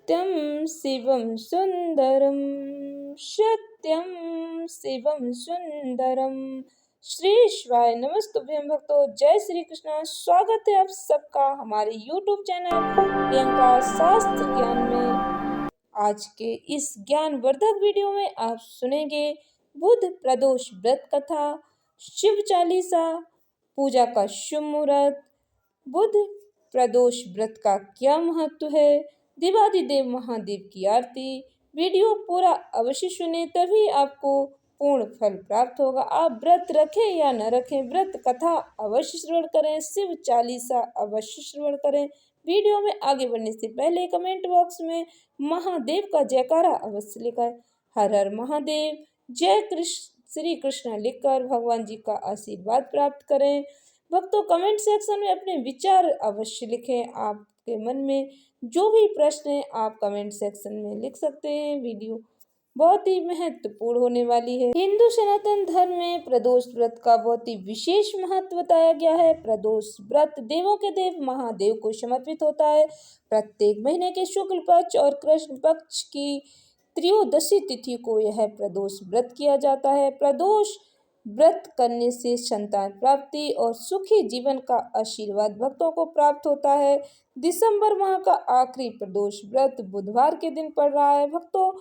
सत्यं शिवं सुंदरम, सत्यम शिवम सुंदरम। श्री शिवाय नमस्तुभ्यं भक्तों, जय श्री कृष्णा। स्वागत है आप सबका हमारे YouTube चैनल प्रियंका शास्त्र ज्ञान में। आज के इस ज्ञानवर्धक वीडियो में आप सुनेंगे बुध प्रदोष व्रत कथा, शिव चालीसा, पूजा का शुभ मुहूर्त, बुध प्रदोष व्रत का क्या महत्व है, देवादिदेव महादेव की आरती। वीडियो पूरा अवश्य सुने, तभी आपको पूर्ण फल प्राप्त होगा। आप व्रत रखें या न रखें, व्रत कथा अवश्य श्रवण करें, शिव चालीसा अवश्य श्रवण करें। वीडियो में आगे बढ़ने से पहले कमेंट बॉक्स में महादेव का जयकारा अवश्य लिखें। हर हर महादेव, जय कृष्ण श्री कृष्ण लिखकर भगवान जी का आशीर्वाद प्राप्त करें। भक्तों, कमेंट सेक्शन में अपने विचार अवश्य लिखें। आपके मन में जो भी प्रश्न है आप कमेंट सेक्शन में लिख सकते हैं। वीडियो बहुत ही महत्वपूर्ण होने वाली है। हिंदू सनातन धर्म में प्रदोष व्रत का बहुत ही विशेष महत्व बताया गया है। प्रदोष व्रत देवों के देव महादेव को समर्पित होता है। प्रत्येक महीने के शुक्ल पक्ष और कृष्ण पक्ष की त्रयोदशी तिथि को यह प्रदोष व्रत किया जाता है। प्रदोष व्रत करने से संतान प्राप्ति और सुखी जीवन का आशीर्वाद भक्तों को प्राप्त होता है। दिसंबर माह का आखिरी प्रदोष व्रत बुधवार के दिन पड़ रहा है। भक्तों,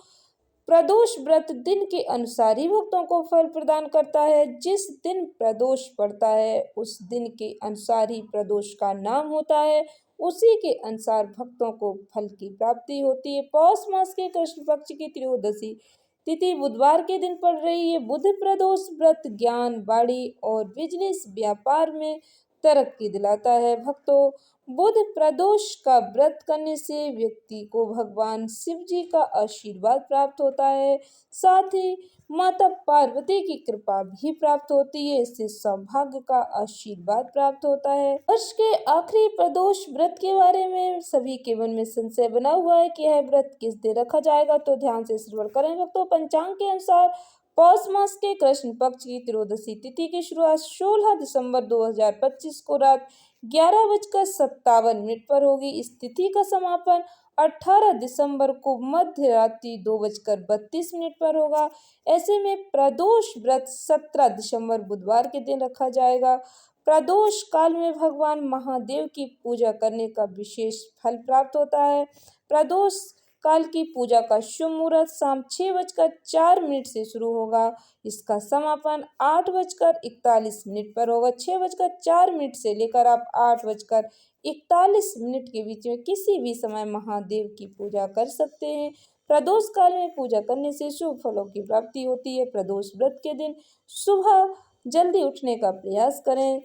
प्रदोष व्रत दिन के अनुसार ही भक्तों को फल प्रदान करता है। जिस दिन प्रदोष पड़ता है उस दिन के अनुसार ही प्रदोष का नाम होता है, उसी के अनुसार भक्तों को फल की प्राप्ति होती है। पौष मास के कृष्ण पक्ष की त्रयोदशी तिथि बुधवार के दिन पड़ रही है। बुध प्रदोष व्रत ज्ञान, वाणी और बिजनेस व्यापार में तरक्की दिलाता है। भक्तों, बुध प्रदोष का व्रत करने से व्यक्ति को भगवान शिव जी का आशीर्वाद प्राप्त होता है, साथ ही माता पार्वती की कृपा भी प्राप्त होती है। इससे सौभाग्य का आशीर्वाद प्राप्त होता है। वर्ष के आखिरी प्रदोष व्रत के बारे में सभी के मन में संशय बना हुआ है कि यह व्रत किस दिन रखा जाएगा, तो ध्यान से श्रवण करें। भक्तों, पंचांग के अनुसार पौष मास के कृष्ण पक्ष की त्रयोदशी तिथि की शुरुआत 16 दिसंबर 2025 को रात 11:57 पर होगी। इस तिथि का समापन 18 दिसंबर को मध्य रात्रि 2:32 पर होगा। ऐसे में प्रदोष व्रत 17 दिसंबर बुधवार के दिन रखा जाएगा। प्रदोष काल में भगवान महादेव की पूजा करने का विशेष फल प्राप्त होता है। प्रदोष काल की पूजा का शुभ मुहूर्त शाम 6:04 से शुरू होगा। इसका समापन 8:41 पर होगा। 6:04 से लेकर आप 8:41 के बीच में किसी भी समय महादेव की पूजा कर सकते हैं। प्रदोष काल में पूजा करने से शुभ फलों की प्राप्ति होती है। प्रदोष व्रत के दिन सुबह जल्दी उठने का प्रयास करें।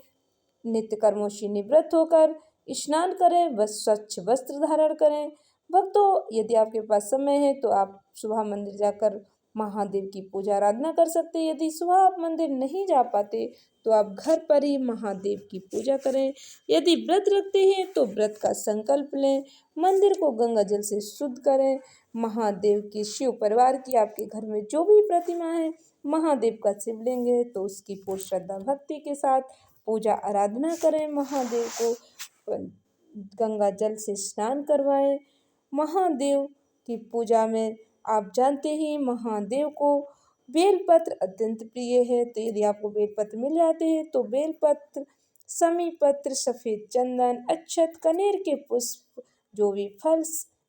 नित्य कर्मों से निवृत्त होकर स्नान करें, स्वच्छ वस्त्र धारण करें। भक्तों, यदि आपके पास समय है तो आप सुबह मंदिर जाकर महादेव की पूजा आराधना कर सकते हैं। यदि सुबह आप मंदिर नहीं जा पाते तो आप घर पर ही महादेव की पूजा करें। यदि व्रत रखते हैं तो व्रत का संकल्प लें। मंदिर को गंगा जल से शुद्ध करें। महादेव की, शिव परिवार की, आपके घर में जो भी प्रतिमा है, महादेव का शिवलिंग है तो उसकी पूर्ण श्रद्धा भक्ति के साथ पूजा आराधना करें। महादेव को गंगा जल से स्नान करवाएं। महादेव की पूजा में आप जानते ही महादेव को बेलपत्र अत्यंत प्रिय है। तो यदि आपको बेलपत्र मिल जाते हैं तो बेलपत्र, समी पत्र, सफेद चंदन, अक्षत, कनेर के पुष्प, जो भी फल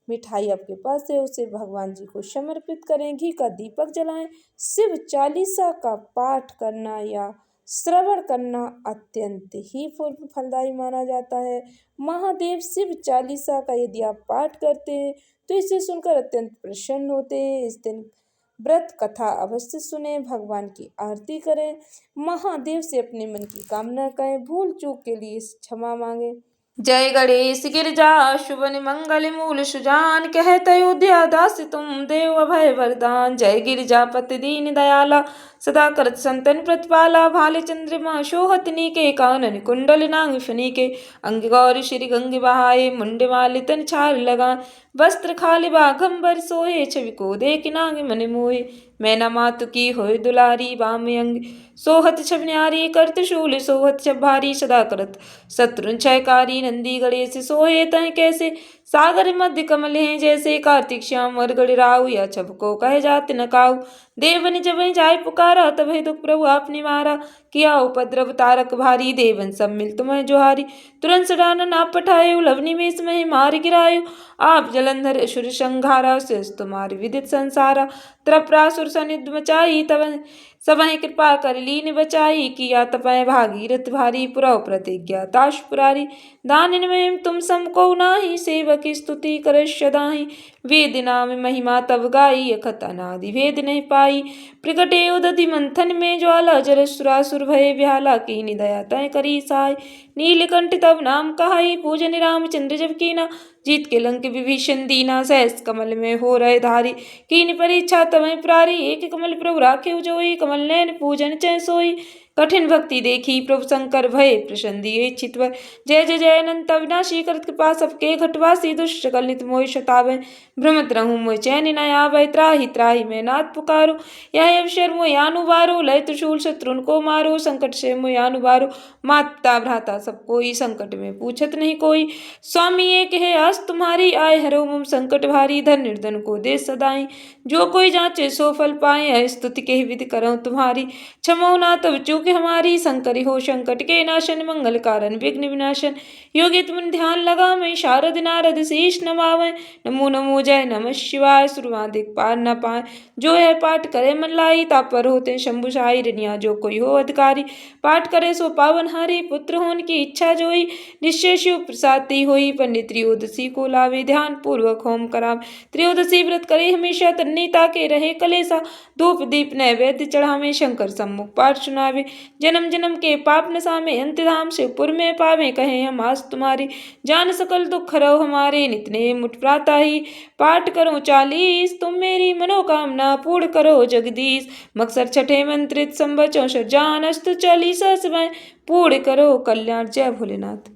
मिठाई आपके पास है उसे भगवान जी को समर्पित करें। घी का दीपक जलाएं। शिव चालीसा का पाठ करना या श्रवण करना अत्यंत ही फलदायी माना जाता है। महादेव शिव चालीसा का यदि आप पाठ करते हैं तो इसे सुनकर अत्यंत प्रसन्न होते हैं। इस दिन व्रत कथा अवश्य सुने, भगवान की आरती करें, महादेव से अपने मन की कामना करें, भूल चूक के लिए क्षमा मांगे। जय गणेश गिरिजा शुभन मंगल मूल सुजान, कहत अयोध्या दास तुम देव अभय वरदान। जय गिरिजापति दीन दयाला, सदा करत संतन प्रतिपाला। भाले चंद्रमा शोहत नीके, कानन कुंडल नाग फनीके। अंग गौरी श्री गंगे बहाए, मुंड माले तन छाल लगान। वस्त्र खाली बाघंबर सोहे, छवि को देख नाग मन मोहे। मैना मातु की होय दुलारी, बाम अंग सोहत छब न्यारी। करत शूल सोहत छब भारी, सदा करत शत्रुन क्षयकारी। नंदी गणेश सोहे तह कैसे, सागर मध्य कमल हैं जैसे, कार्तिक श्याम वर गड़िराऊ, या छब को कह जात न काऊ। देवन जब जाय पुकारा, तब हे दुख प्रभु आपने मारा, किया उपद्रव तारक भारी, देवन सब मिल तुम्हें जोहारी। तुरंत सडानन आप पठायो, लवनी में इसमें मार गिरायो, आप जलंधर असुर संघारा, शेष तुम्हारी विदित संसारा। त्रपरासुर सनिध मचाई, तब सबहि कृपा कर लीन बचाई, किया तपय भागीरथ भारी, पुरव प्रतिज्ञा ताश पुरारी। दानिन में तुम सम को नाही, सेवक स्तुति कर सदाहि, वेद नाम महिमा तब गाई, अखत अनादि भेद नहीं पाई। प्रकटे उदधि मंथन में ज्वाला, जर सुरासुर भय ब्याला, कीनी दया तय करी साय। नीलकंठ तब नाम कहाई, पूजन रामचंद्र जब कीना, जीत के लंक विभीषण दीना, सहस कमल में हो रहे धारी। कीन परीक्षा तमय प्रारी, एक कमल प्रभु राखे जोई, कमल नयन पूजन चै सोई। कठिन भक्ति देखी प्रभु शंकर, भय प्रसन्न दिए चितवर। जय जय जय अनंत अविनाशी, करत कृपा सबके घटवासी, दुष्ट सकल नित मोहि सतावै। भ्रमत रहूं मोहि चैन न आवै, त्राहि त्राहि मैं नाथ पुकारो। यह अवसर मोहि आनुबारो, लय त्रिशूल शत्रुन को मारो, संकट से मोहि आनुबारो। माता भ्राता सब कोई, संकट में पूछत नहीं कोई। स्वामी एक है आस तुम्हारी, आय हरो मम संकट भारी, धन निर्धन को दे सदाई। जो कोई जांचे सो फल पाए, स्तुति के विधि करऊं तुम्हारी। क्षमो ना तब चूक हमारी, शंकरी हो संकट के नाशन, मंगल कारण विघ्न विनाशन। योगी तुम ध्यान लगा मैं, शारद नारद शीश नमावै। नमो नमो जय नमः शिवाय, सुरवादिक पार न पाए। जो है पाठ करे मन लाई, तापर होते शंभु साई। रनिया जो कोई हो अधिकारी, पाठ करे सो पावन हारी। पुत्र होन की इच्छा जोई, निश्चय शिव प्रसादी होई। पंडित त्रयोदशी को लावे, ध्यान पूर्वक होम करावे। त्रयोदशी व्रत करे हमेशा, तन्नी ताके रहे कलेसा। धूप दीप नैवेद्य चढ़ावे, शंकर सम्मुख पाठ सुनावे। जन्म जन्म के पाप नसामे, अंत धाम शिवपुर में पावे। कहे हम आस तुम्हारी, जान सकल दुख हरौ हमारे। नित नेम उठ प्रातः ही, पाठ करो 40, तुम मेरी मनोकामना पूर्ण करो जगदीश। मकसर छठे मंत्रित संवत 64 जान, अस्तु 40 समय पूर्ण करो कल्याण। जय भोलेनाथ।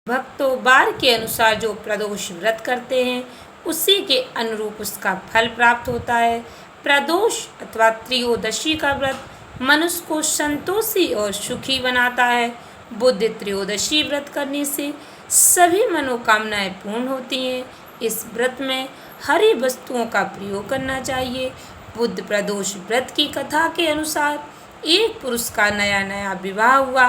भक्तों, बार के अनुसार जो प्रदोष व्रत करते हैं, उसी के अनुरूप उसका फल प्राप्त होता है। प्रदोष अथवा त्रयोदशी का व्रत मनुष्य को संतोषी और सुखी बनाता है। बुद्ध त्रयोदशी व्रत करने से सभी मनोकामनाएं पूर्ण होती हैं। इस व्रत में हरी वस्तुओं का प्रयोग करना चाहिए। बुद्ध प्रदोष व्रत की कथा के अनुसार एक पुरुष का नया नया विवाह हुआ।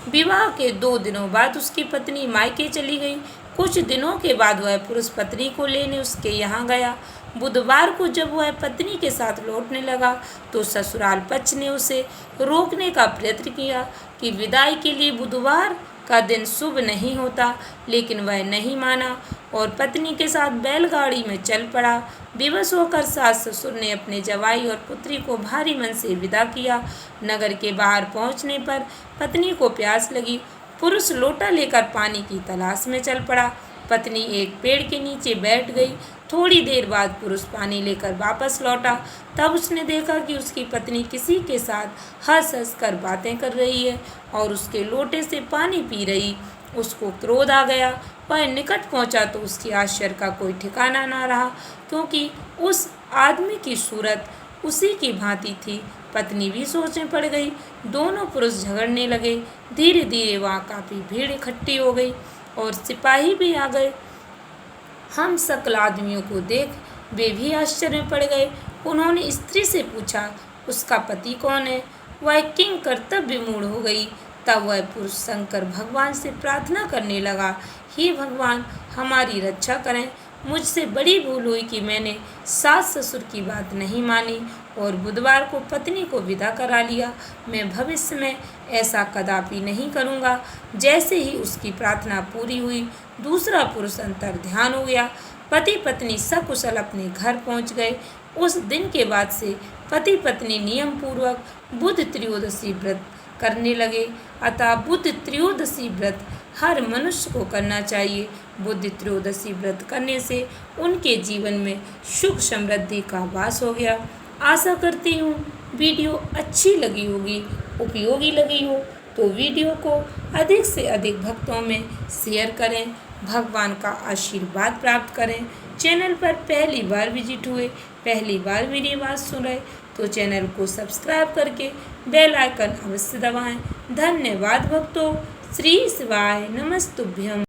विवाह के 2 दिनों बाद उसकी पत्नी मायके चली गई। कुछ दिनों के बाद वह पुरुष पत्नी को लेने उसके यहाँ गया। बुधवार को जब वह पत्नी के साथ लौटने लगा तो ससुराल पक्ष ने उसे रोकने का प्रयत्न किया कि विदाई के लिए बुधवार का दिन शुभ नहीं होता, लेकिन वह नहीं माना और पत्नी के साथ बैलगाड़ी में चल पड़ा। विवश होकर सास ससुर ने अपने जवाई और पुत्री को भारी मन से विदा किया। नगर के बाहर पहुंचने पर पत्नी को प्यास लगी। पुरुष लोटा लेकर पानी की तलाश में चल पड़ा। पत्नी एक पेड़ के नीचे बैठ गई। थोड़ी देर बाद पुरुष पानी लेकर वापस लौटा। तब उसने देखा कि उसकी पत्नी किसी के साथ हंस हंस कर बातें कर रही है और उसके लोटे से पानी पी रही। उसको क्रोध आ गया। वह निकट पहुंचा तो उसकी आश्चर्य का कोई ठिकाना ना रहा, क्योंकि उस आदमी की सूरत उसी की भांति थी। पत्नी भी सोच में पड़ गई। दोनों पुरुष झगड़ने लगे। धीरे धीरे वहाँ काफ़ी भीड़ इकट्ठी हो गई और सिपाही भी आ गए। हम सकल आदमियों को देख वे भी आश्चर्य में पड़ गए। उन्होंने स्त्री से पूछा, उसका पति कौन है? वह किंग कर्तव्य मूढ़ हो गई। तब वह पुरुष शंकर भगवान से प्रार्थना करने लगा, हे भगवान, हमारी रक्षा करें। मुझसे बड़ी भूल हुई कि मैंने सास ससुर की बात नहीं मानी और बुधवार को पत्नी को विदा करा लिया। मैं भविष्य में ऐसा कदापि नहीं करूँगा। जैसे ही उसकी प्रार्थना पूरी हुई, दूसरा पुरुष अंतर ध्यान हो गया। पति पत्नी सकुशल अपने घर पहुँच गए। उस दिन के बाद से पति पत्नी नियम पूर्वक बुध त्रयोदशी व्रत करने लगे। अतः बुध त्रयोदशी व्रत हर मनुष्य को करना चाहिए। बुध त्रयोदशी व्रत करने से उनके जीवन में सुख समृद्धि का वास हो गया। आशा करती हूँ वीडियो अच्छी लगी होगी, उपयोगी लगी हो तो वीडियो को अधिक से अधिक भक्तों में शेयर करें। भगवान का आशीर्वाद प्राप्त करें। चैनल पर पहली बार विजिट हुए, पहली बार मेरी आवाज़ सुन रहे तो चैनल को सब्सक्राइब करके बेल आइकन अवश्य दबाएं। धन्यवाद भक्तों। श्री शिवाय नमस्तुभ्यम।